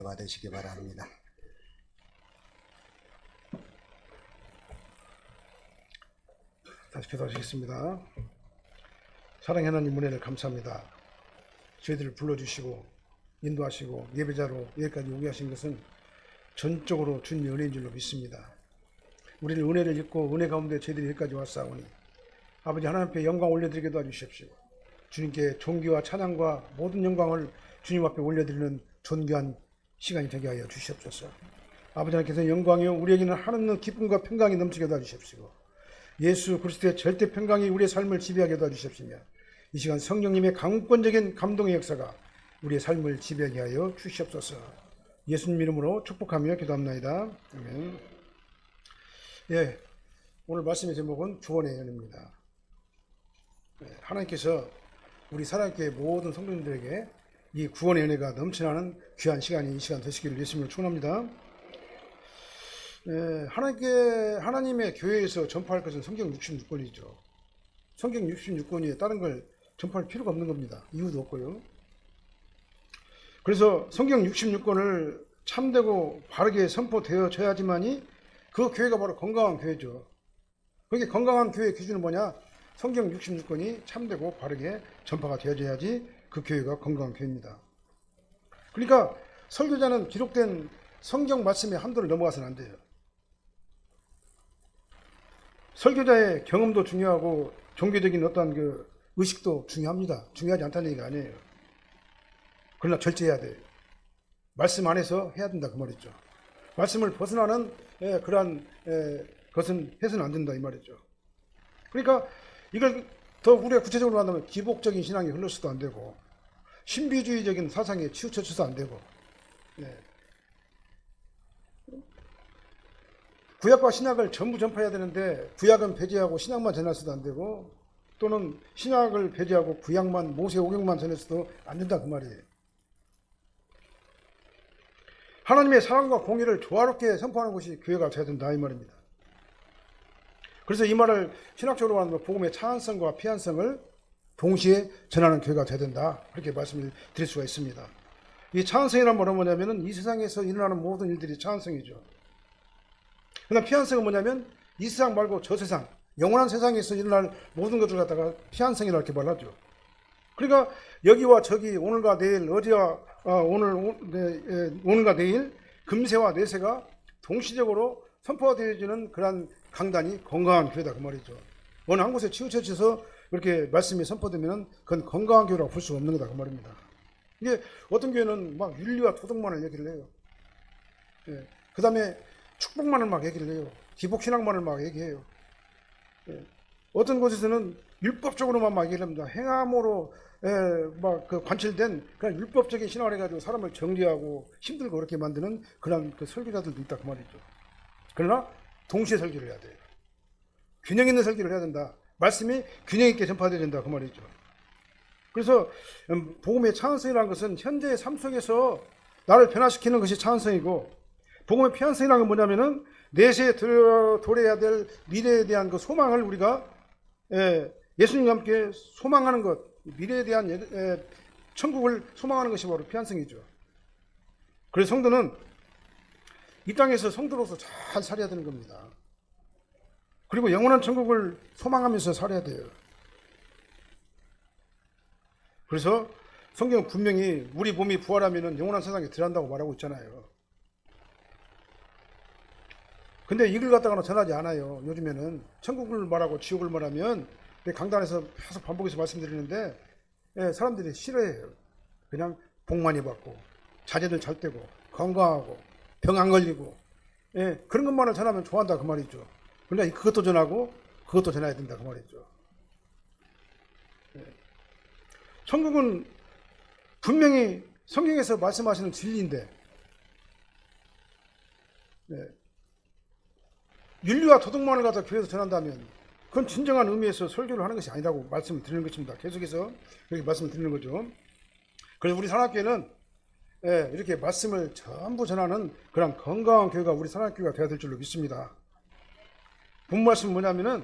받으시기 바랍니다. 다시 기도하시겠습니다. 사랑의 하나님 은혜를 감사합니다. 저희들을 불러주시고 인도하시고 예배자로 여기까지 오게 하신 것은 전적으로 주님의 은혜인 줄로 믿습니다. 우리를 은혜를 입고 은혜 가운데 저희들이 여기까지 왔사오니 아버지 하나님 앞에 영광 올려드리게 도와주십시오. 주님께 존귀와 찬양과 모든 영광을 주님 앞에 올려드리는 존귀한 시간이 되게 하여 주시옵소서. 아버지 하나님께서 영광이요 우리에게는 하나님의 기쁨과 평강이 넘치게 도와주십시오. 예수 그리스도의 절대 평강이 우리의 삶을 지배하게 도와주십시며 이 시간 성령님의 강권적인 감동의 역사가 우리의 삶을 지배하게 하여 주시옵소서. 예수님 이름으로 축복하며 기도합나이다. 아멘. 예, 오늘 말씀의 제목은 구원의 연입니다. 하나님께서 우리 사랑교회 모든 성도님들에게 이 구원의 은혜가 넘쳐나는 귀한 시간이 이 시간 되시기를 예수님으로 축원합니다. 하나님의 교회에서 전파할 것은 성경 66권이죠. 성경 66권이 다른 걸 전파할 필요가 없는 겁니다. 이유도 없고요. 그래서 성경 66권을 참되고 바르게 선포되어져야지만이 그 교회가 바로 건강한 교회죠. 그게 건강한 교회의 기준은 뭐냐? 성경 66권이 참되고 바르게 전파가 되어져야지 그 교회가 건강한 교회입니다. 그러니까 설교자는 기록된 성경 말씀의 한도를 넘어가서는 안 돼요. 설교자의 경험도 중요하고 종교적인 어떤 그 의식도 중요합니다. 중요하지 않다는 얘기가 아니에요. 그러나 절제해야 돼요. 말씀 안에서 해야 된다 그 말이죠. 말씀을 벗어나는 그러한 것은 해서는 안 된다 이 말이죠. 그러니까 이걸 더 우리가 구체적으로 한다면 기복적인 신앙이 흘러서도 안 되고 신비주의적인 사상에 치우쳐져서 안 되고 구약과 신약을 전부 전파해야 되는데 구약은 배제하고 신약만 전해서도 안 되고 또는 신약을 배제하고 구약만 모세 오경만 전해서도 안 된다 그 말이에요. 하나님의 사랑과 공의를 조화롭게 선포하는 것이 교회가 되어야 된다 이 말입니다. 그래서 이 말을 신학적으로 하는 복음의 차한성과 피한성을 동시에 전하는 교회가 되어야 된다 그렇게 말씀을 드릴 수가 있습니다. 이 차한성이란 말은 뭐냐면 이 세상에서 일어나는 모든 일들이 차한성이죠. 그러나 피한성은 뭐냐면 이 세상 말고 저 세상 영원한 세상에서 일어날 모든 것을 갖다가 피한성이라고 이렇게 말하죠. 그러니까 여기와 저기 오늘과 내일 어제와 오늘과 내일 금세와 내세가 동시적으로 선포되어지는 그러한 강단이 건강한 교회다 그 말이죠. 어느 한 곳에 치우쳐져서 이렇게 말씀이 선포되면 그건 건강한 교회라고 볼 수가 없는 거다 그 말입니다. 이게 어떤 교회는 막 윤리와 도덕만을 얘기를 해요. 그 다음에 축복만을 막 얘기를 해요. 기복신앙만을 막 얘기해요. 어떤 곳에서는 율법적으로만 막 얘기를 합니다. 행함으로 막 그 관철된 그런 율법적인 신앙을 해가지고 사람을 정죄하고 힘들고 그렇게 만드는 그런 그 설교자들도 있다 그 말이죠. 그러나 동시에 설교를 해야 돼요. 균형 있는 설교를 해야 된다. 말씀이 균형 있게 전파되어야 된다 그 말이죠. 그래서 복음의 차원성이라는 것은 현재의 삶 속에서 나를 변화시키는 것이 차원성이고 복음의 피한성이라는 건 뭐냐면은 내세에 도래해야 될 미래에 대한 그 소망을 우리가 예수님과 함께 소망하는 것, 미래에 대한 천국을 소망하는 것이 바로 피한성이죠. 그래서 성도는 이 땅에서 성도로서 잘 살아야 되는 겁니다. 그리고 영원한 천국을 소망하면서 살아야 돼요. 그래서 성경은 분명히 우리 몸이 부활하면 영원한 세상에 들어간다고 말하고 있잖아요. 근데 이걸 갖다가는 전하지 않아요. 요즘에는 천국을 말하고 지옥을 말하면 강단에서 계속 반복해서 말씀드리는데 사람들이 싫어해요. 그냥 복 많이 받고 자제들 잘 되고 건강하고 병 안 걸리고 그런 것만을 전하면 좋아한다 그 말이죠. 그러나 그것도 전하고 그것도 전해야 된다 그 말이죠. 천국은 분명히 성경에서 말씀하시는 진리인데 윤리와 도덕만을 갖다 교회에서 전한다면 그건 진정한 의미에서 설교를 하는 것이 아니라고 말씀을 드리는 것입니다. 계속해서 그렇게 말씀을 드리는 거죠. 그래서 우리 산악교회는 이렇게 말씀을 전부 전하는 그런 건강한 교회가 우리 산악교회가 되어야 될 줄로 믿습니다. 본 말씀은 뭐냐면은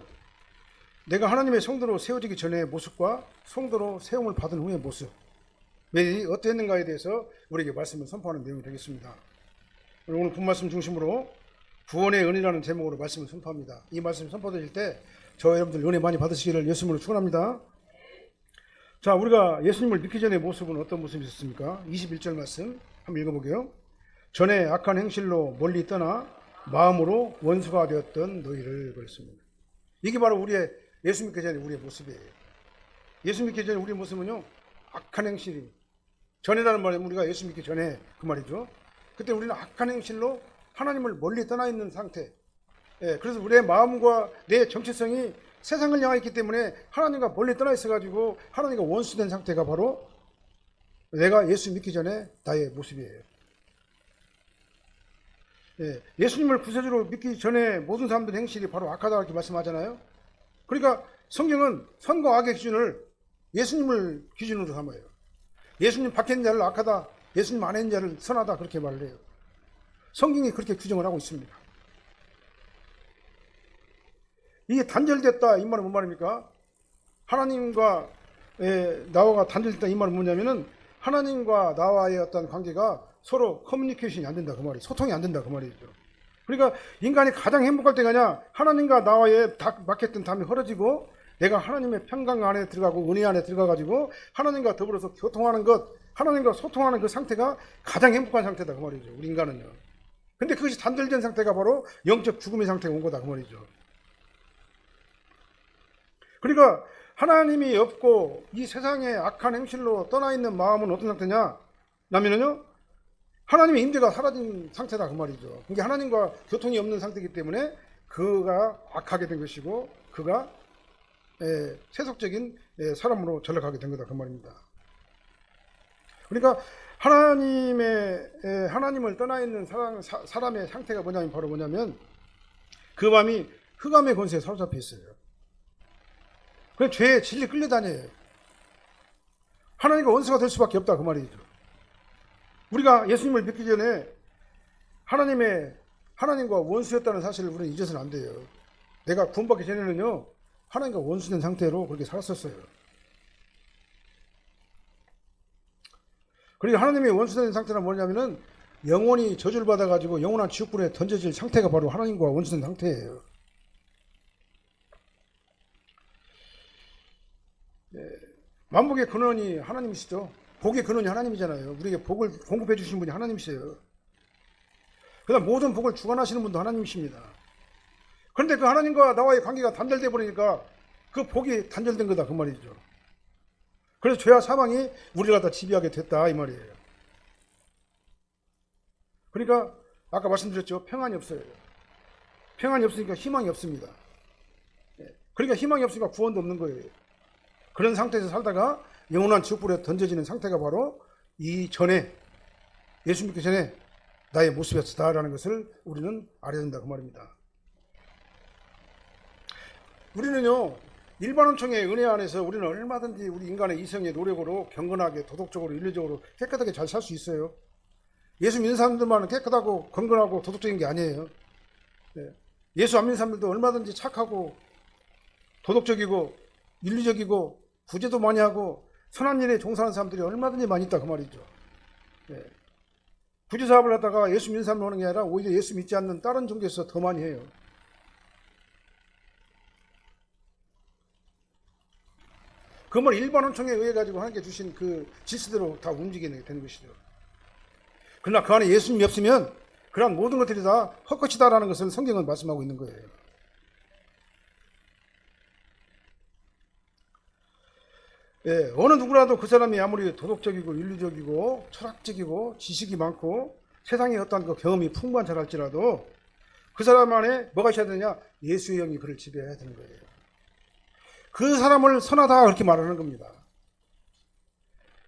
내가 하나님의 성도로 세워지기 전의 모습과 성도로 세움을 받은 후의 모습 왜 어땠는가에 대해서 우리에게 말씀을 선포하는 내용이 되겠습니다. 오늘 본 말씀 중심으로 구원의 은혜라는 제목으로 말씀을 선포합니다. 이 말씀 선포되실 때 저와 여러분들 은혜 많이 받으시기를 예수님으로 축원합니다. 자, 우리가 예수님을 믿기 전의 모습은 어떤 모습이었습니까? 21절 말씀 한번 읽어보게요. 전에 악한 행실로 멀리 떠나 마음으로 원수가 되었던 너희를, 그랬습니다. 이게 바로 우리의 예수 믿기 전에 우리의 모습이에요. 예수 믿기 전에 우리의 모습은요, 악한 행실이, 전에라는 말은 우리가 예수 믿기 전에 그 말이죠. 그때 우리는 악한 행실로 하나님을 멀리 떠나 있는 상태. 그래서 우리의 마음과 내 정체성이 세상을 향해 있기 때문에 하나님과 멀리 떠나 있어가지고 하나님과 원수된 상태가 바로 내가 예수 믿기 전에 나의 모습이에요. 예수님을 구세주로 믿기 전에 모든 사람들의 행실이 바로 악하다 이렇게 말씀하잖아요. 그러니까 성경은 선과 악의 기준을 예수님을 기준으로 삼아요. 예수님 밖에 있는 자를 악하다, 예수님 안에 있는 자를 선하다 그렇게 말을 해요. 성경이 그렇게 규정을 하고 있습니다. 이게 단절됐다 이 말은 뭔 말입니까? 하나님과 나와 단절됐다 이 말은 뭐냐면은 하나님과 나와의 어떤 관계가 서로 커뮤니케이션이 안 된다 그 말이에요. 소통이 안 된다 그 말이죠. 그러니까 인간이 가장 행복할 때가냐, 하나님과 나와의 막혔던 담이 헐어지고 내가 하나님의 평강 안에 들어가고 은혜 안에 들어가가지고 하나님과 더불어서 교통하는 것, 하나님과 소통하는 그 상태가 가장 행복한 상태다 그 말이죠. 우리 인간은요. 근데 그것이 단절된 상태가 바로 영적 죽음의 상태가 온 거다 그 말이죠. 그러니까 하나님이 없고 이 세상에 악한 행실로 떠나 있는 마음은 어떤 상태냐? 라면은요, 하나님의 임재가 사라진 상태다 그 말이죠. 그게 하나님과 교통이 없는 상태이기 때문에 그가 악하게 된 것이고 그가 세속적인 사람으로 전락하게 된 거다 그 말입니다. 그러니까 하나님을 떠나 있는 사람의 상태가 뭐냐면 바로 뭐냐면 그 마음이 흑암의 권세에 사로잡혀 있어요. 그냥 죄에 질리 끌려다녀요. 하나님과 원수가 될 수밖에 없다 그 말이죠. 우리가 예수님을 믿기 전에 하나님과 원수였다는 사실을 우리는 잊어서는 안 돼요. 내가 구원받기 전에는요, 하나님과 원수된 상태로 그렇게 살았었어요. 그리고 하나님의 원수된 상태는 뭐냐면은 영원히 저주를 받아가지고 영원한 지옥불에 던져질 상태가 바로 하나님과 원수된 상태예요. 만복의 근원이 하나님이시죠. 복의 근원이 하나님이잖아요. 우리에게 복을 공급해 주신 분이 하나님이세요. 그다음 모든 복을 주관하시는 분도 하나님이십니다. 그런데 그 하나님과 나와의 관계가 단절돼 버리니까 그 복이 단절된 거다 그 말이죠. 그래서 죄와 사망이 우리를 갖다 지배하게 됐다 이 말이에요. 그러니까 아까 말씀드렸죠. 평안이 없어요. 평안이 없으니까 희망이 없습니다. 그러니까 희망이 없으니까 구원도 없는 거예요. 그런 상태에서 살다가 영원한 지옥불에 던져지는 상태가 바로 이 전에, 예수 믿기 전에 나의 모습이었다라는 것을 우리는 알아야 된다 그 말입니다. 우리는요, 일반원청의 은혜 안에서 우리는 얼마든지 우리 인간의 이성의 노력으로 경건하게, 도덕적으로, 윤리적으로 깨끗하게 잘 살 수 있어요. 예수 믿는 사람들만은 깨끗하고 건건하고 도덕적인 게 아니에요. 예수 안 믿는 사람들도 얼마든지 착하고 도덕적이고 윤리적이고 구제도 많이 하고 선한 일에 종사하는 사람들이 얼마든지 많이 있다 그 말이죠. 구제 사업을 하다가 예수 믿는 사람을 하는 게 아니라 오히려 예수 믿지 않는 다른 종교에서 더 많이 해요. 그건 일반원청에 의해 가지고 하나님께 주신 그 질서대로 다 움직이게 되는 것이죠. 그러나 그 안에 예수님이 없으면 그런 모든 것들이 다 헛것이다라는 것을 성경은 말씀하고 있는 거예요. 어느 누구라도 그 사람이 아무리 도덕적이고 윤리적이고 철학적이고 지식이 많고 세상에 어떤 그 경험이 풍부한 자랄지라도 그 사람 안에 뭐가 있어야 되냐? 예수의 영이 그를 지배해야 되는 거예요. 그 사람을 선하다 그렇게 말하는 겁니다.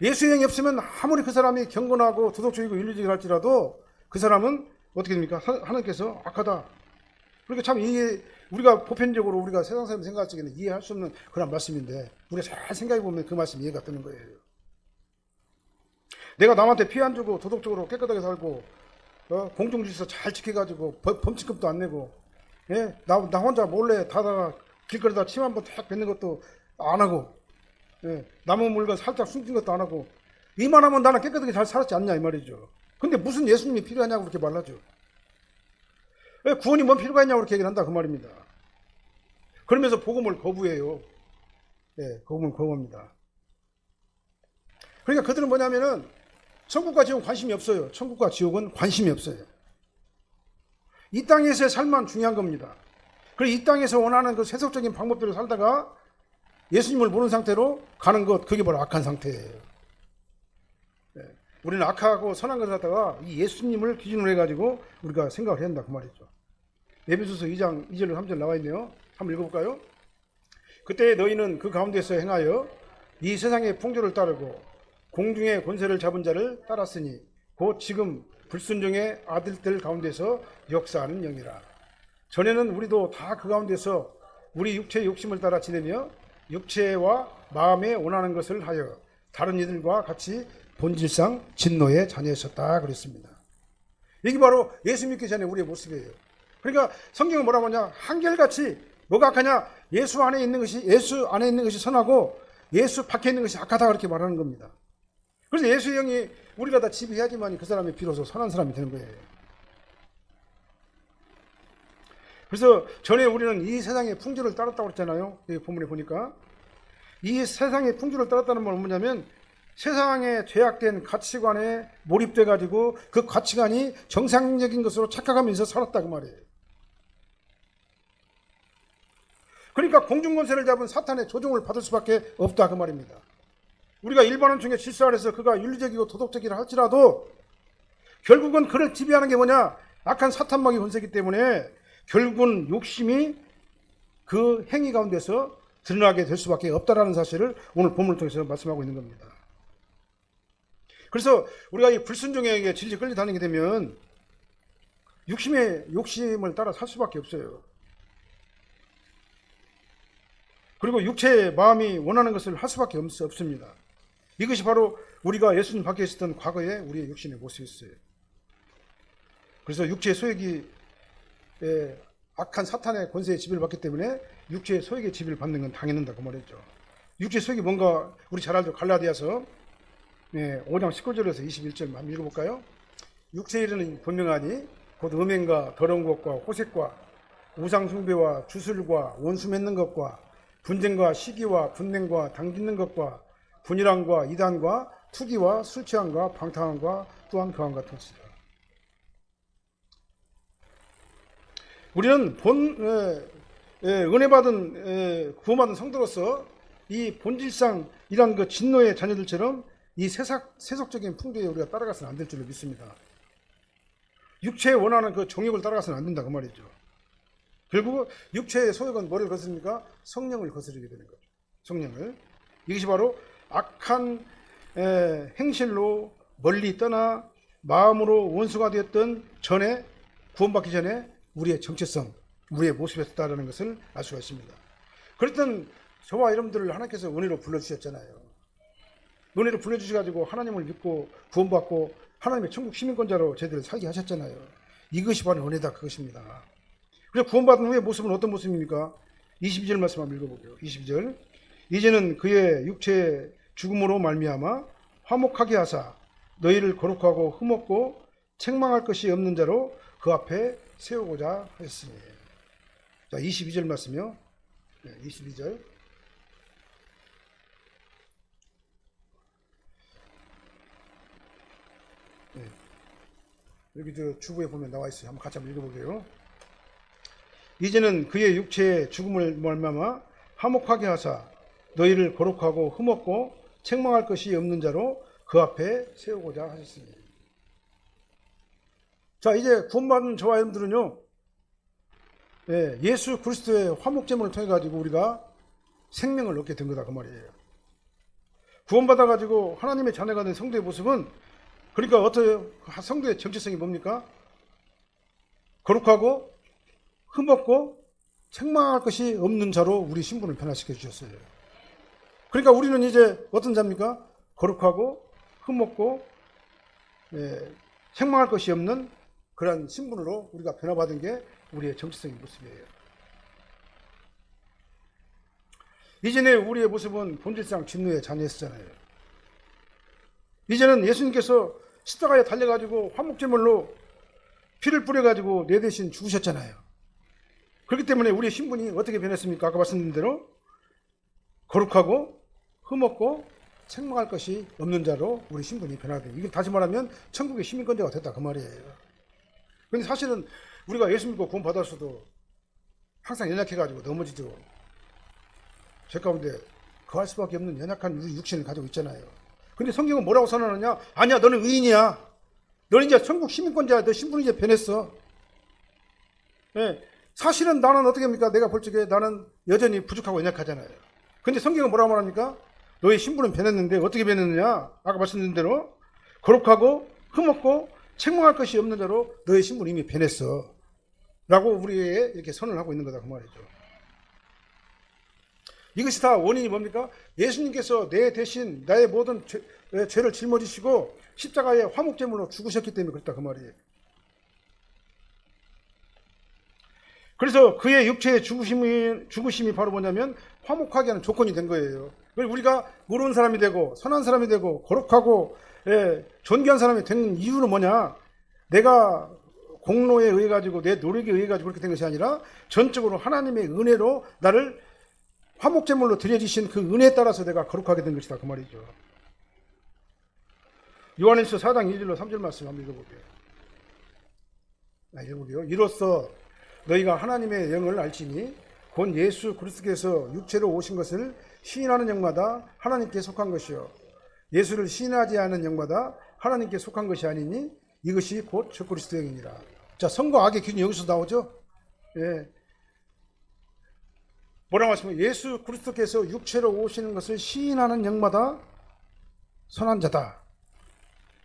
예수의 영이 없으면 아무리 그 사람이 경건하고 도덕적이고 윤리적이라 할지라도 그 사람은 어떻게 됩니까? 하나님께서 악하다. 그러니까 참 이게 우리가 보편적으로 우리가 세상 사람 생각할 적에는 이해할 수 없는 그런 말씀인데 우리가 잘 생각해 보면 그 말씀이 이해가 되는 거예요. 내가 남한테 피해 안 주고 도덕적으로 깨끗하게 살고 공중질서 잘 지켜가지고 범칙금도 안 내고 나 혼자 몰래 다다가 길거리다 침 한 번 탁 뱉는 것도 안 하고 남의 물건 살짝 숨긴 것도 안 하고 이만하면 나는 깨끗하게 잘 살았지 않냐 이 말이죠. 근데 무슨 예수님이 필요하냐고 그렇게 말하죠. 왜 구원이 뭔 필요가 있냐고 그렇게 얘기를 한다 그 말입니다. 그러면서 복음을 거부해요. 예, 복음을 거부합니다. 그러니까 그들은 뭐냐면은 천국과 지옥은 관심이 없어요. 천국과 지옥은 관심이 없어요. 이 땅에서의 삶만 중요한 겁니다. 그리고 이 땅에서 원하는 그 세속적인 방법대로 살다가 예수님을 모르는 상태로 가는 것, 그게 바로 악한 상태예요. 예, 우리는 악하고 선한 것을 갖다가 이 예수님을 기준으로 해가지고 우리가 생각을 해야 한다 그 말이죠. 에베소서 2장 2절 3절 나와 있네요. 한번 읽어볼까요? 그때 너희는 그 가운데서 행하여 이 세상의 풍조를 따르고 공중의 권세를 잡은 자를 따랐으니 곧 지금 불순종의 아들들 가운데서 역사하는 영이라. 전에는 우리도 다 그 가운데서 우리 육체의 욕심을 따라 지내며 육체와 마음에 원하는 것을 하여 다른 이들과 같이 본질상 진노의 자녀였었다 그랬습니다. 이게 바로 예수 믿기 전에 우리의 모습이에요. 그러니까 성경은 뭐라고 하냐, 한결같이 뭐가 악하냐, 예수 안에 있는 것이 선하고 예수 밖에 있는 것이 악하다 그렇게 말하는 겁니다. 그래서 예수의 영이 우리가 다 지배해야지만 그 사람이 비로소 선한 사람이 되는 거예요. 그래서 전에 우리는 이 세상의 풍조를 따랐다고 그랬잖아요. 이 본문에 보니까 이 세상의 풍조를 따랐다는 건 뭐냐면 세상의 죄악된 가치관에 몰입돼 가지고 그 가치관이 정상적인 것으로 착각하면서 살았다 그 말이에요. 그러니까 공중권세를 잡은 사탄의 조종을 받을 수밖에 없다 그 말입니다. 우리가 일반원 중에 실수를 해서 그가 윤리적이고 도덕적이라 할지라도 결국은 그를 지배하는 게 뭐냐, 악한 사탄막이 권세이기 때문에 결국은 욕심이 그 행위 가운데서 드러나게 될 수밖에 없다라는 사실을 오늘 본문을 통해서 말씀하고 있는 겁니다. 그래서 우리가 이 불순종에게 질질 끌려다니게 되면 육심의 욕심을 따라 살 수밖에 없어요. 그리고 육체의 마음이 원하는 것을 할 수밖에 없습니다. 이것이 바로 우리가 예수님 밖에 있었던 과거의 우리의 육신의 모습이었어요. 그래서 육체의 소욕이 악한 사탄의 권세의 지배를 받기 때문에 육체의 소욕의 지배를 받는 건 당연한다고 말했죠. 육체의 소욕이 뭔가 우리 잘 알죠. 갈라디아서 5장 19절에서 21절 한번 읽어볼까요? 육체의 일은 분명하니 곧 음행과 더러운 것과 호색과 우상숭배와 주술과 원수 맺는 것과 분쟁과 시기와 분냉과 당짓는 것과 분이랑과 이단과 투기와 술취함과 방탕함과 또한 그와 같은 것이다. 우리는 은혜받은 구원받은 성도로서 이 본질상 이런 그 진노의 자녀들처럼 이 세속적인 풍조에 우리가 따라가서는 안 될 줄로 믿습니다. 육체에 원하는 그 정욕을 따라가서는 안 된다 그 말이죠. 결국 육체의 소욕은 뭐를 거스릅니까? 성령을 거스르게 되는 거죠. 성령을. 이것이 바로 악한 행실로 멀리 떠나 마음으로 원수가 되었던 전에, 구원받기 전에 우리의 정체성, 우리의 모습이었다는 것을 알 수가 있습니다. 그랬던 저와 여러분들을 하나님께서 은혜로 불러주셨잖아요. 은혜로 불러주셔가지고 하나님을 믿고 구원받고 하나님의 천국 시민권자로 저희들을 살게 하셨잖아요. 이것이 바로 은혜다 그것입니다. 그래서 구원받은 후의 모습은 어떤 모습입니까? 22절 말씀 한번 읽어볼게요. 22절. 이제는 그의 육체의 죽음으로 말미암아 화목하게 하사 너희를 거룩하고 흠없고 책망할 것이 없는 자로 그 앞에 세우고자 하셨으니. 자, 22절 말씀이요. 22절. 여기 저 주부에 보면 나와 있어요. 한번 같이 한번 읽어볼게요. 이제는 그의 육체의 죽음을 말미암아 화목하게 하사 너희를 거룩하고 흠없고 책망할 것이 없는 자로 그 앞에 세우고자 하셨습니다. 자, 이제 구원받은 저와 여러분들은요, 예수 그리스도의 화목제물을 통해 가지고 우리가 생명을 얻게 된 거다 그 말이에요. 구원받아 가지고 하나님의 자녀가 된 성도의 모습은, 그러니까 어떤 성도의 정체성이 뭡니까? 거룩하고 흠없고 책망할 것이 없는 자로 우리 신분을 변화시켜 주셨어요. 그러니까 우리는 이제 어떤 자입니까? 거룩하고 흠없고 책망할 것이 없는 그런 신분으로 우리가 변화받은 게 우리의 정체성의 모습이에요. 이전에 우리의 모습은 본질상 진노의 자녀였잖아요. 이제는 예수님께서 십자가에 달려가지고 화목제물로 피를 뿌려가지고 내 대신 죽으셨잖아요. 그렇기 때문에 우리의 신분이 어떻게 변했습니까? 아까 말씀드린 대로 거룩하고 흠없고 책망할 것이 없는 자로 우리 신분이 변화돼요. 이게 다시 말하면 천국의 시민권자가 됐다 그 말이에요. 그런데 사실은 우리가 예수 믿고 구원 받았어도 항상 연약해가지고 넘어지죠. 제 가운데 거할 수밖에 없는 연약한 우리 육신을 가지고 있잖아요. 근데 성경은 뭐라고 선언하느냐? 아니야, 너는 의인이야. 너는 이제 천국 시민권자야. 너 신분이 이제 변했어. 예. 사실은 나는 어떻게 합니까? 내가 볼 적에 나는 여전히 부족하고 연약하잖아요. 근데 성경은 뭐라고 말합니까? 너의 신분은 변했는데 어떻게 변했느냐? 아까 말씀드린 대로 거룩하고 흠없고 책망할 것이 없는 자로 너의 신분이 이미 변했어. 라고 우리에게 이렇게 선언을 하고 있는 거다 그 말이죠. 이것이 다 원인이 뭡니까? 예수님께서 내 대신 나의 모든 죄를 짊어지시고 십자가에 화목제물로 죽으셨기 때문에 그렇다 그 말이에요. 그래서 그의 육체의 죽으심이 바로 뭐냐면 화목하게 하는 조건이 된 거예요. 우리가 의로운 사람이 되고 선한 사람이 되고 거룩하고 존귀한 사람이 된 이유는 뭐냐? 내가 공로에 의해 가지고 내 노력에 의해 가지고 그렇게 된 것이 아니라 전적으로 하나님의 은혜로 나를 화목제물로 드려주신 그 은혜에 따라서 내가 거룩하게 된 것이다 그 말이죠. 요한일서 4장 1절로 3절 말씀 한번 읽어볼게요. 이로써 너희가 하나님의 영을 알지니 곧 예수 그리스도께서 육체로 오신 것을 시인하는 영마다 하나님께 속한 것이요 예수를 시인하지 않은 영마다 하나님께 속한 것이 아니니 이것이 곧 적그리스도의 영이니라. 자, 선과 악의 기준이 여기서 나오죠. 예. 뭐라고 하시면 예수 그리스도께서 육체로 오시는 것을 시인하는 영마다 선한 자다.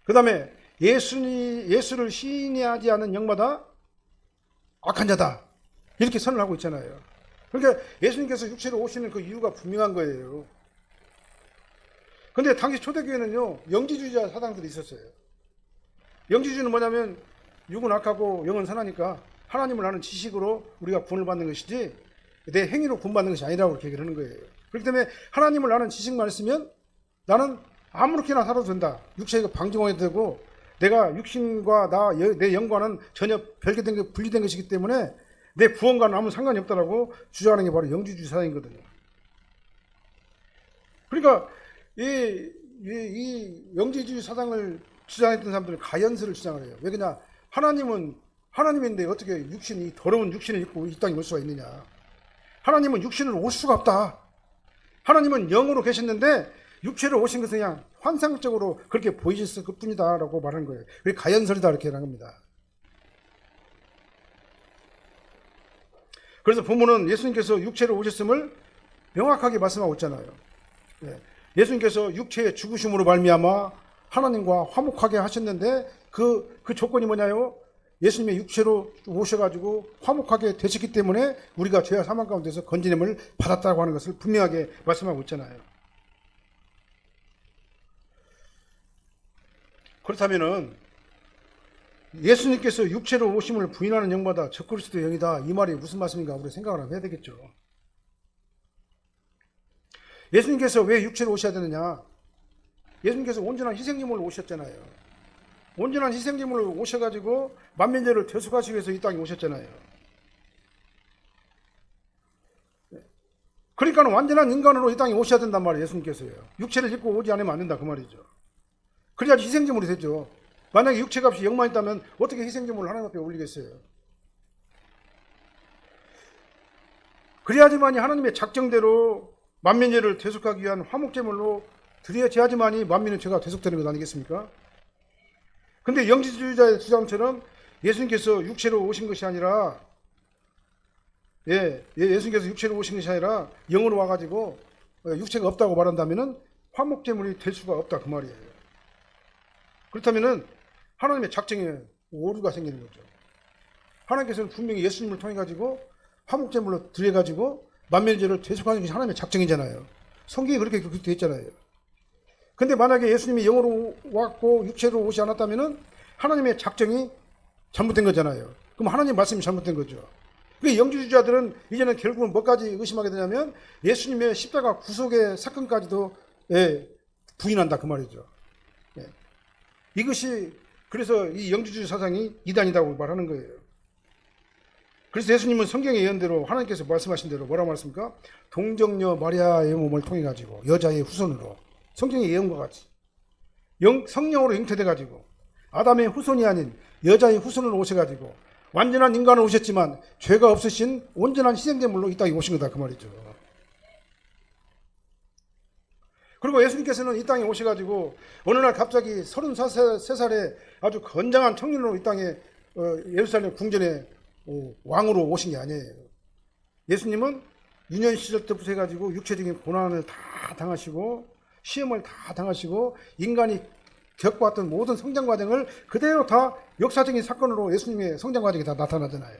그 다음에 예수를 시인하지 않은 영마다 악한 자다. 이렇게 선을 하고 있잖아요. 그러니까 예수님께서 육체로 오시는 그 이유가 분명한 거예요. 근데 당시 초대교회는요, 영지주의자 사상들이 있었어요. 영지주의는 뭐냐면 육은 악하고 영은 선하니까 하나님을 아는 지식으로 우리가 구원을 받는 것이지 내 행위로 구원받는 것이 아니라고 그렇게 얘기를 하는 거예요. 그렇기 때문에 하나님을 아는 지식만 있으면 나는 아무렇게나 살아도 된다. 육체가 방종해도 되고 내가 육신과 내 영과는 전혀 분리된 것이기 때문에 내 구원과는 아무 상관이 없다라고 주장하는 게 바로 영지주의 사상이거든요. 그러니까 이 영지주의 사상을 주장했던 사람들은 가연설을 주장을 해요. 왜 그러냐? 하나님인데 어떻게 육신이 더러운 육신을 입고 이 땅에 올 수가 있느냐? 하나님은 육신으로 올 수가 없다. 하나님은 영으로 계셨는데 육체로 오신 것은 그냥 환상적으로 그렇게 보이셨을 뿐이다라고 말하는 거예요. 그게 가연설이다 이렇게 하는 겁니다. 그래서 부모는 예수님께서 육체로 오셨음을 명확하게 말씀하고 있잖아요. 예수님께서 육체의 죽으심으로 말미암아 하나님과 화목하게 하셨는데 그 조건이 뭐냐요? 예수님의 육체로 오셔가지고 화목하게 되셨기 때문에 우리가 죄와 사망 가운데서 건지냄을 받았다고 하는 것을 분명하게 말씀하고 있잖아요. 그렇다면은 예수님께서 육체로 오심을 부인하는 영마다 적그리스도의 영이다. 이 말이 무슨 말씀인가 우리 생각을 한번 해야 되겠죠. 예수님께서 왜 육체로 오셔야 되느냐? 예수님께서 온전한 희생제물로 오셨잖아요. 온전한 희생제물로 오셔가지고 만민죄를 대속하시기 위해서 이 땅에 오셨잖아요. 그러니까 완전한 인간으로 이 땅에 오셔야 된단 말이에요. 예수님께서요. 육체를 입고 오지 않으면 안 된다 그 말이죠. 그래야지 희생제물이 되죠. 만약에 육체값이 0만 있다면 어떻게 희생제물을 하나님 앞에 올리겠어요? 그래야지만이 하나님의 작정대로 만민죄를 대속하기 위한 화목제물로 드려야지만이 만민의 죄가 대속되는 것 아니겠습니까? 근데 영지주의자의 주장처럼 예수님께서 육체로 오신 것이 아니라 예수님께서 육체로 오신 것이 아니라 영으로 와가지고 육체가 없다고 말한다면은 화목제물이 될 수가 없다 그 말이에요. 그렇다면은 하나님의 작정에 오류가 생기는 거죠. 하나님께서는 분명히 예수님을 통해 가지고 화목제물로 드려 가지고 만민죄를 대속하는 것이 하나님의 작정이잖아요. 성경이 그렇게 되어 있잖아요. 근데 만약에 예수님이 영으로 왔고 육체로 오지 않았다면은 하나님의 작정이 잘못된 거잖아요. 그럼 하나님 말씀이 잘못된 거죠. 그 영지주의자들은 이제는 결국은 뭐까지 의심하게 되냐면 예수님의 십자가 구속의 사건까지도 부인한다 그 말이죠. 이것이 그래서 이 영지주의 사상이 이단이라고 말하는 거예요. 그래서 예수님은 성경의 예언대로 하나님께서 말씀하신 대로 뭐라고 말씀입니까? 동정녀 마리아의 몸을 통해 가지고 여자의 후손으로 성경의 예언과 같이 성령으로 잉태돼 가지고 아담의 후손이 아닌 여자의 후손으로 오셔가지고 완전한 인간으로 오셨지만 죄가 없으신 온전한 희생제물로 이 땅에 오신 거다 그 말이죠. 그리고 예수님께서는 이 땅에 오셔가지고 어느 날 갑자기 33살에 아주 건장한 청년으로 이 땅에 예루살렘 궁전에 왕으로 오신 게 아니에요. 예수님은 유년 시절 때부터 해가지고 육체적인 고난을 다 당하시고 시험을 다 당하시고 인간이 겪어왔던 모든 성장 과정을 그대로 다 역사적인 사건으로 예수님의 성장 과정이 다 나타나잖아요.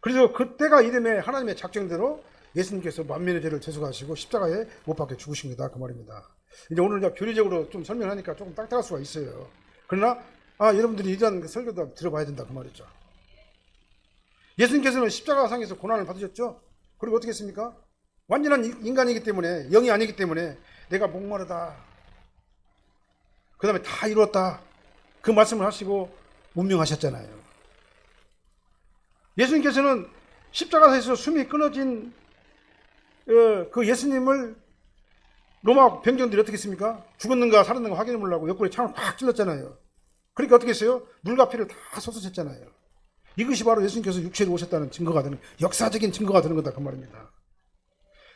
그래서 그때가 이름에 하나님의 작정대로 예수님께서 만민의 죄를 제속하시고 십자가에 못 박혀 죽으신 거다 그 말입니다. 이제 오늘 교리적으로 좀 설명하니까 조금 딱딱할 수가 있어요. 그러나 여러분들이 이런 설교도 들어봐야 된다 그 말이죠. 예수님께서는 십자가상에서 고난을 받으셨죠. 그리고 어떻게 했습니까? 완전한 인간이기 때문에, 영이 아니기 때문에 내가 목마르다, 그 다음에 다 이루었다, 그 말씀을 하시고 운명하셨잖아요. 예수님께서는 십자가에서 숨이 끊어진 그 예수님을 로마 병정들이 어떻게 했습니까? 죽었는가 살았는가 확인해 보려고 옆구리에 창을 확 찔렀잖아요. 그러니까 어떻게 했어요? 물과 피를 다 쏟으셨잖아요. 이것이 바로 예수님께서 육체로 오셨다는 증거가 되는, 역사적인 증거가 되는 거다 그 말입니다.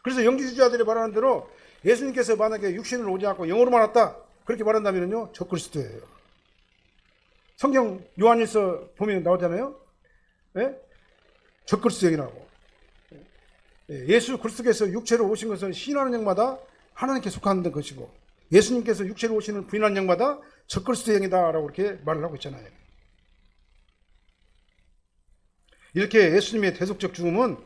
그래서 영지주의자들이 말하는 대로 예수님께서 만약에 육신으로 오지 않고 영으로만 왔다 그렇게 말한다면요 적그리스도예요. 성경 요한일서 보면 나오잖아요. 예? 적그리스도 얘기나고 예수 그리스도께서 육체로 오신 것은 신하는 영마다 하나님께 속하는 것이고 예수님께서 육체로 오시는 부인하는 영마다 적그리스도 영이다라고 이렇게 말을 하고 있잖아요. 이렇게 예수님의 대속적 죽음은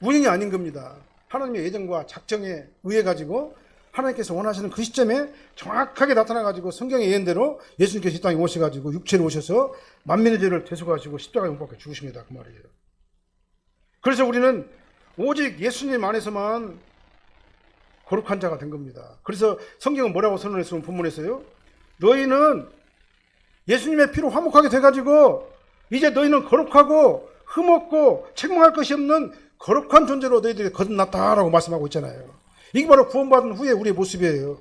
우연이 아닌 겁니다. 하나님의 예정과 작정에 의해 가지고 하나님께서 원하시는 그 시점에 정확하게 나타나 가지고 성경의 예언대로 예수님께서 이 땅에 오셔 가지고 육체로 오셔서 만민의 죄를 대속하시고 십자가에 못 박혀 죽으십니다 그 말이에요. 그래서 우리는 오직 예수님 안에서만 거룩한 자가 된 겁니다. 그래서 성경은 뭐라고 선언했으면 본문에서요? 너희는 예수님의 피로 화목하게 돼 가지고 이제 너희는 거룩하고 흠없고 책망할 것이 없는 거룩한 존재로 너희들이 거듭났다라고 말씀하고 있잖아요. 이게 바로 구원받은 후에 우리의 모습이에요.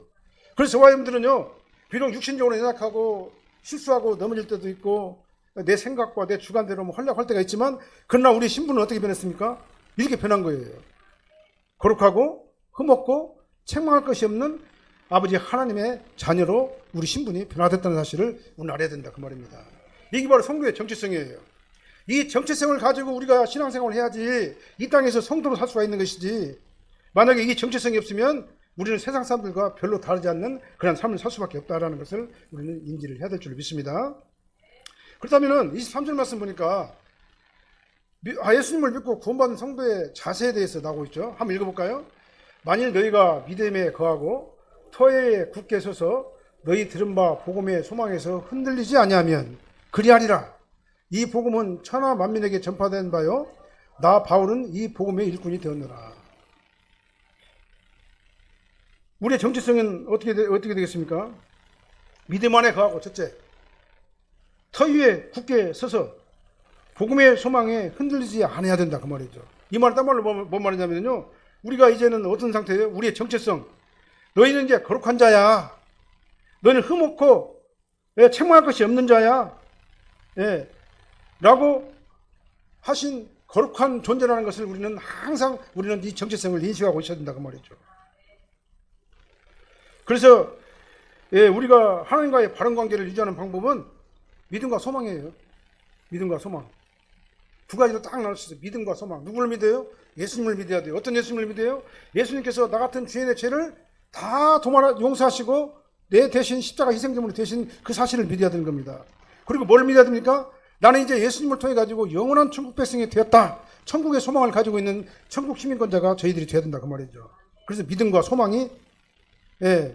그래서 저와 여러분들은요, 비록 육신적으로 연약하고 실수하고 넘어질 때도 있고 내 생각과 내 주관대로 헐락할 때가 있지만 그러나 우리 신분은 어떻게 변했습니까? 이렇게 변한 거예요. 거룩하고 흠없고 책망할 것이 없는 아버지 하나님의 자녀로 우리 신분이 변화됐다는 사실을 오늘 알아야 된다 그 말입니다. 이게 바로 성도의 정체성이에요. 이 정체성을 가지고 우리가 신앙생활을 해야지 이 땅에서 성도로 살 수가 있는 것이지, 만약에 이 정체성이 없으면 우리는 세상 사람들과 별로 다르지 않는 그런 삶을 살 수밖에 없다는 것을 우리는 인지를 해야 될 줄 믿습니다. 그렇다면 23절 말씀 보니까 예수님을 믿고 구원받은 성도의 자세에 대해서 나오고 있죠. 한번 읽어볼까요? 만일 너희가 믿음에 거하고 터에 굳게 서서 너희 들은 바 복음의 소망에서 흔들리지 아니하면 그리하리라. 이 복음은 천하 만민에게 전파된 바요 나 바울은 이 복음의 일꾼이 되었노라. 우리의 정체성은 어떻게 되겠습니까? 믿음 안에 거하고, 첫째, 터 위에 굳게 서서 복음의 소망에 흔들리지 않아야 된다 그 말이죠. 이 말은 딴 말로 뭔 말이냐면요, 우리가 이제는 어떤 상태예요? 우리의 정체성, 너희는 이제 거룩한 자야, 너희는 흠없고 책망할 것이 없는 자야, 라고 하신 거룩한 존재라는 것을 우리는 항상 이 정체성을 인식하고 있어야 된다 그 말이죠. 그래서 우리가 하나님과의 바른 관계를 유지하는 방법은 믿음과 소망이에요. 믿음과 소망. 두 가지로 딱 나눌 수 있어요. 믿음과 소망. 누구를 믿어요? 예수님을 믿어야 돼요. 어떤 예수님을 믿어요? 예수님께서 나 같은 죄인의 죄를 다 용서하시고 내 대신 십자가 희생제물로 대신 그 사실을 믿어야 되는 겁니다. 그리고 뭘 믿어야 됩니까? 나는 이제 예수님을 통해 가지고 영원한 천국 백성이 되었다. 천국의 소망을 가지고 있는 천국 시민권자가 저희들이 되어야 된다 그 말이죠. 그래서 믿음과 소망이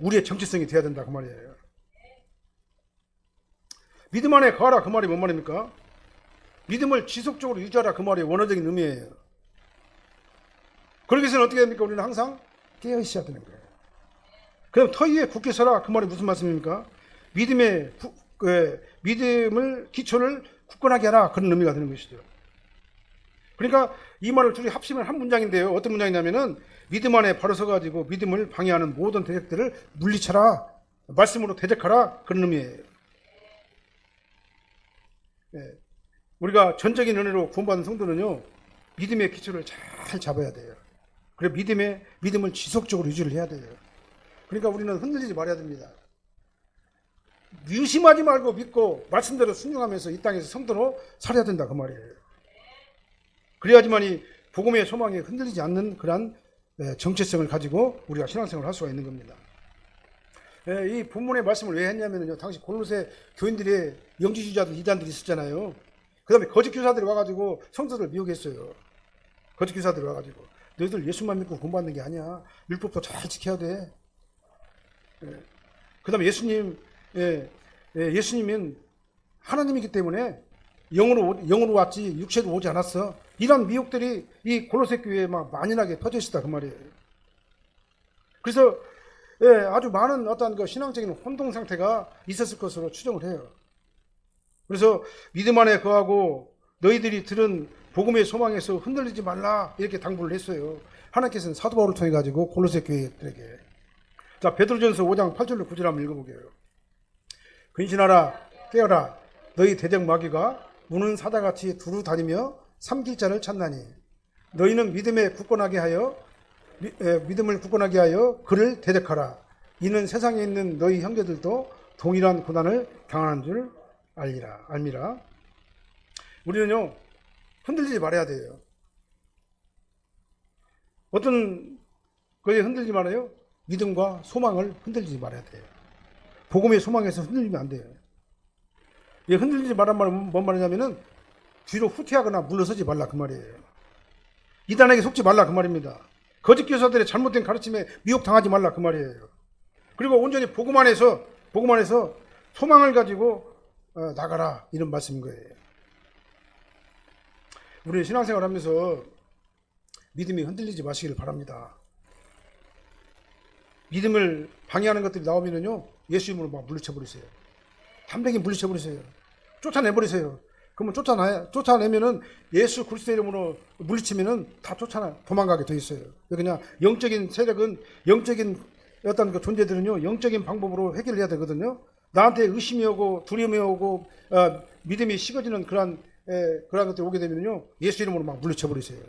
우리의 정체성이 되어야 된다 그 말이에요. 믿음 안에 거하라 그 말이 뭔 말입니까? 믿음을 지속적으로 유지하라 그 말이 원어적인 의미예요. 그러기 위해서는 어떻게 됩니까? 우리는 항상 깨어 있어야 되는 거예요. 그럼 터 위에 굳게 서라. 그 말이 무슨 말씀입니까? 믿음을 기초를 굳건하게 하라. 그런 의미가 되는 것이죠. 그러니까 이 말을 둘이 합치면 한 문장인데요. 어떤 문장이냐면은 믿음 안에 바로 서가지고 믿음을 방해하는 모든 대적들을 물리쳐라. 말씀으로 대적하라. 그런 의미예요. 우리가 전적인 은혜로 구원받은 성도는요, 믿음의 기초를 잘 잡아야 돼요. 그래 믿음을 지속적으로 유지를 해야 돼요. 그러니까 우리는 흔들리지 말아야 됩니다. 의심하지 말고 믿고 말씀대로 순종하면서 이 땅에서 성도로 살아야 된다 그 말이에요. 그래야지만이 복음의 소망에 흔들리지 않는 그러한 정체성을 가지고 우리가 신앙생활을 할 수가 있는 겁니다. 이 본문의 말씀을 왜 했냐면요, 당시 골로새 교인들의 영지주의자들 이단들이 있었잖아요. 그 다음에 거짓 교사들이 와가지고 성도들 미혹했어요. 거짓 교사들이 와가지고 너희들 예수만 믿고 공부하는 게 아니야. 율법도 잘 지켜야 돼. 그 다음에 예수님은 하나님이기 때문에 영으로 왔지 육체로 오지 않았어. 이런 미혹들이 이 골로새 교회에 막 만연하게 퍼져 있었다 그 말이에요. 그래서 아주 많은 어떤 그 신앙적인 혼동 상태가 있었을 것으로 추정을 해요. 그래서 믿음 안에 거하고 너희들이 들은 복음의 소망에서 흔들리지 말라 이렇게 당부를 했어요. 하나님께서는 사도 바울을 통해 가지고 골로새 교회들에게. 자, 베드로전서 5장 8절로 9절 한번 읽어보게요. 근신하라 깨어라 너희 대적 마귀가 우는 사자같이 두루 다니며 삼킬 자를 찾나니 너희는 믿음을 굳건하게 하여 그를 대적하라. 이는 세상에 있는 너희 형제들도 동일한 고난을 당하는 줄 알미라. 우리는요 흔들리지 말아야 돼요. 어떤 거에 흔들리지 말아요? 믿음과 소망을 흔들리지 말아야 돼요. 복음의 소망에서 흔들리면 안 돼요. 이 흔들리지 말란 말은 뭔 말이냐면은 뒤로 후퇴하거나 물러서지 말라 그 말이에요. 이단에게 속지 말라 그 말입니다. 거짓 교사들의 잘못된 가르침에 미혹당하지 말라 그 말이에요. 그리고 온전히 복음 안에서 소망을 가지고 나가라 이런 말씀인 거예요. 우리 신앙생활 하면서 믿음이 흔들리지 마시기를 바랍니다. 믿음을 방해하는 것들이 나오면은요 예수 이름으로 막 물리쳐버리세요. 담대하게 물리쳐버리세요. 쫓아내버리세요. 그러면 쫓아내면은 예수 그리스도 이름으로 물리치면은 다 도망가게 돼 있어요. 그냥 영적인 세력은 영적인 어떤 그 존재들은요 영적인 방법으로 해결해야 되거든요. 나한테 의심이 오고 두려움이 오고 믿음이 식어지는 그런 것들이 오게 되면요 예수 이름으로 막 물리쳐버리세요.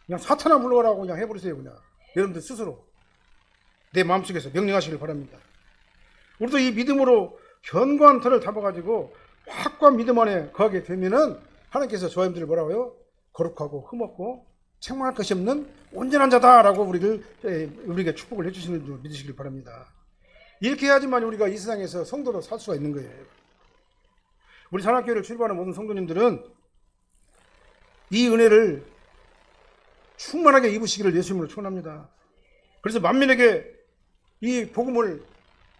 그냥 사탄아 물러가라고 그냥 해버리세요. 그냥 여러분들 스스로 내 마음속에서 명령하시길 바랍니다. 우리도 이 믿음으로 견고한 터를 잡아가지고 확고한 믿음 안에 거하게 되면은 하나님께서 저 사람들을 뭐라고요? 거룩하고 흠없고 책망할 것이 없는 온전한 자다라고 우리에게 축복을 해주시는 줄 믿으시길 바랍니다. 이렇게 해야지만 우리가 이 세상에서 성도로 살 수가 있는 거예요. 우리 산악교회를 출입하는 모든 성도님들은 이 은혜를 충만하게 입으시기를 예수님으로 축원합니다. 그래서 만민에게 이 복음을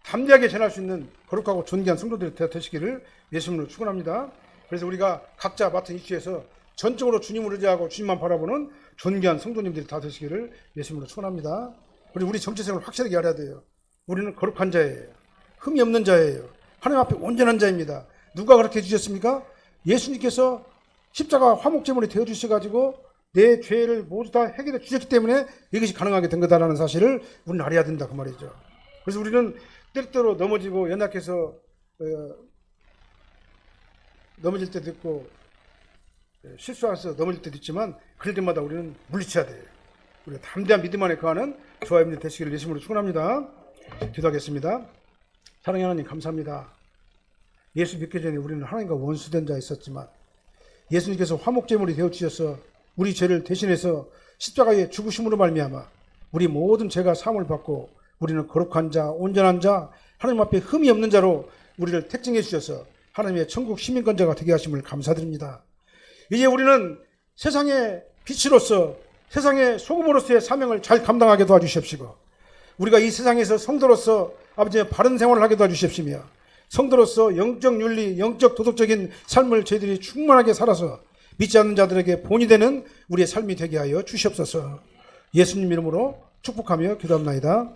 담대하게 전할 수 있는 거룩하고 존귀한 성도들이 되시기를 예수님으로 축원합니다. 그래서 우리가 각자 맡은 이슈에서 전적으로 주님을 의지하고 주님만 바라보는 존귀한 성도님들이 다 되시기를 예수님으로 축원합니다. 그리고 우리 정체성을 확실하게 알아야 돼요. 우리는 거룩한 자예요. 흠이 없는 자예요. 하나님 앞에 온전한 자입니다. 누가 그렇게 해주셨습니까? 예수님께서 십자가 화목제물이 되어주셔가지고 내 죄를 모두 다 해결해 주셨기 때문에 이것이 가능하게 된 거다라는 사실을 우리는 알아야 된다 그 말이죠. 그래서 우리는 때때로 넘어지고 연약해서 넘어질 때도 있고 실수해서 넘어질 때도 있지만 그럴 때마다 우리는 물리쳐야 돼요. 우리가 담대한 믿음 안에 거하는 저와 여러분들 되시기를 예수님으로 축원합니다. 기도하겠습니다. 사랑하는 하나님 감사합니다. 예수 믿기 전에 우리는 하나님과 원수된 자 있었지만 예수님께서 화목제물이 되어주셔서 우리 죄를 대신해서 십자가에 죽으심으로 말미암아 우리 모든 죄가 사함을 받고 우리는 거룩한 자, 온전한 자, 하나님 앞에 흠이 없는 자로 우리를 택정해 주셔서 하나님의 천국 시민권자가 되게 하심을 감사드립니다. 이제 우리는 세상의 빛으로서 세상의 소금으로서의 사명을 잘 감당하게 도와주십시고 우리가 이 세상에서 성도로서 아버지의 바른 생활을 하게 도와주십시며 성도로서 영적 윤리, 영적 도덕적인 삶을 저희들이 충만하게 살아서 믿지 않는 자들에게 본이 되는 우리의 삶이 되게 하여 주시옵소서. 예수님 이름으로 축복하며 기도합나이다.